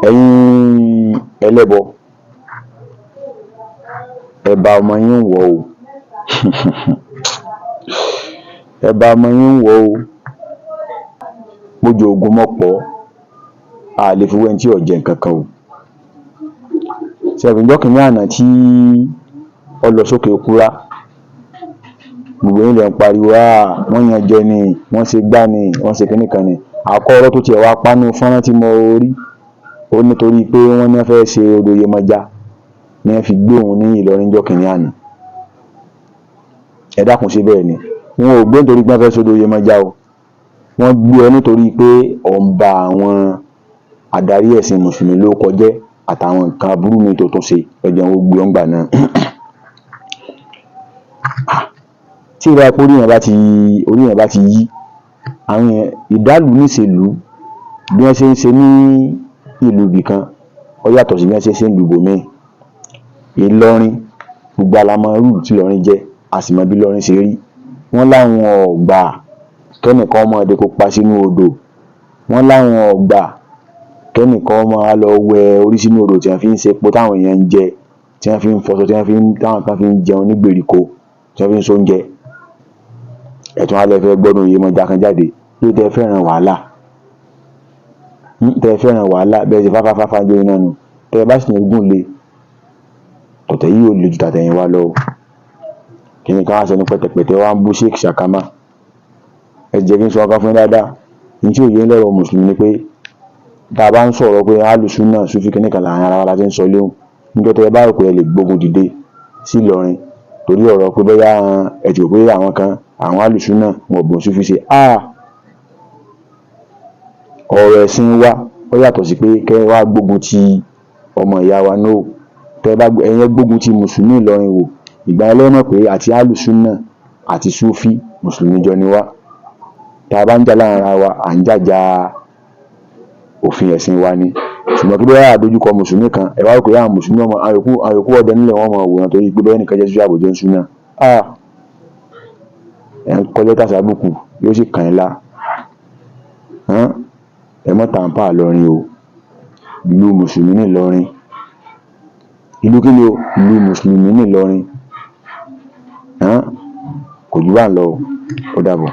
ẹ̀yin ẹlẹ́bọ ẹ̀bà ọmọ yín ń wọ̀ o ẹ̀bà ọmọ yín ń wọ̀ o mójú ogun mọ́pọ̀ a lè fi wẹ́n tí ò jẹ nǹkan kan o ṣẹ̀fìnjọ́ kìíní àná tí ọ lọ sókè kúrá gbogbo yín lẹ ń pariwo wọ́n yan jẹ ni wọ́n ṣe gbá ni wọ́n ṣe kíní kan ni àkọ́ ọ̀rọ̀ tó tiẹ̀ wá pánú fọ́nrán tí mo rí ó nítorí pé wọ́n ní wọ́n fẹ́ ṣe odò Yemọja ni wọ́n fi gbé òun ní Ìlọrin jọ́ kìíní àná ẹ dákun ṣe bẹ́ẹ̀ ni wọn ò gbé nítorí pé wọ́n fẹ́ ṣe odò Yemọja o wọ́n gbé ọ nítorí pé ọ̀ ń ba àwọn adarí ẹ̀sìn mùsùlùmí ló kọjẹ́ àtàwọn nǹkan aburú mi tó tún ṣe ẹ̀jẹ̀ wọn gbé ọ̀ngbà náà tí ìrora epo orí yẹn bá ti yí àwọn ìdálù níṣèlú bí wọ́n ṣe ń ṣe ní ìlú ibìkan ó yàtọ̀ sí bí wọ́n ṣe ń ṣe ní ìlú ibòmíì Ìlọrin gbogbo alamọ rúùlù tí Ìlọrin jẹ́ a sì mọ bí Ìlọrin ṣe rí wọ́n láwọn ọ̀gbà kẹ́nìkan ọmọ ọdẹ kó pa sínú odò wọ́n láwọn ọ̀gbà kẹ́nìkan ọmọ á lọ wẹ orí sínú odò tí wọ́n fi ń ṣe epo táwọn èèyàn ń jẹ tí wọ́n fi ń fọṣọ táwọn kan fi ń jẹun ní gbèríko tí wọ́n fi ń sóúnjẹ ẹ̀tún alẹ́ fẹ́ gbọ́dún Yemọja kan jáde ló tẹ́ fẹ́ràn wàhálà bẹ́ẹ̀ sì fáfáfáfá jó iná nu tẹ́ bá sì ní gùn lé tọ̀tẹ̀ yìí ò le ju tàtẹ̀yìn wá lọ kìnìún kan wá sọ ní pẹ̀tẹ̀pẹ̀tẹ̀ wá ń bú Sheikh Shakama ẹ jẹ́ kí n sọ ọkàn fún dáadáa ní tí òye ń lọ́rọ̀ mùsùlùmí ni pé tá a bá ń sọ̀rọ̀ pé alùsùnà Sufi kìnìkan láàrin ara wa la ti ń sọ léhùn níjọ́ tẹ́ bá rò pé ẹ lè gbógun dìde sí Ìlọrin torí ọ̀rọ̀ pé bóyá ẹ ti rò pé àwọn kan àwọn alùsùnà wọn bùn Sufi ṣe ọ̀rọ̀ ẹ̀sìn wa ó yàtọ̀ sí pé kẹ́ wá gbógun ti ọmọ ìyá wa náà tẹ́ bá ẹ̀yin gbógun ti mùsùlùmí Ìlọrin wò ìgbà ẹlẹ́mọ̀ pé àti alùsùnà àti Sufi mùsùlùmí jọ ni wá tá a bá ń jà láàrin ara wa à ń jàjà òfin ẹ̀sìn wa ni ṣùgbọ́n kí bẹ́ẹ̀ àdójúkọ mùsùlùmí kan ẹ wá rò pé àwọn mùsùlùmí ọmọ àyòkú ọdẹ nílẹ̀ wọn mọ̀ wòran torí pé bẹ́ẹ̀ nìkan jẹ́ Sufi àbòjẹ́ ń súnà ẹ̀ ń kọ́ lẹ́tà sábùkù yóò sì kàn yín lá ẹ mọ́ tàǹpà Ìlọrin o ìlú mùsùlùmí ní Ìlọrin ìlú kí ni o ìlú mùsùlùmí ní Ìlọrin kò jù bá ń lọ ó dàbọ̀.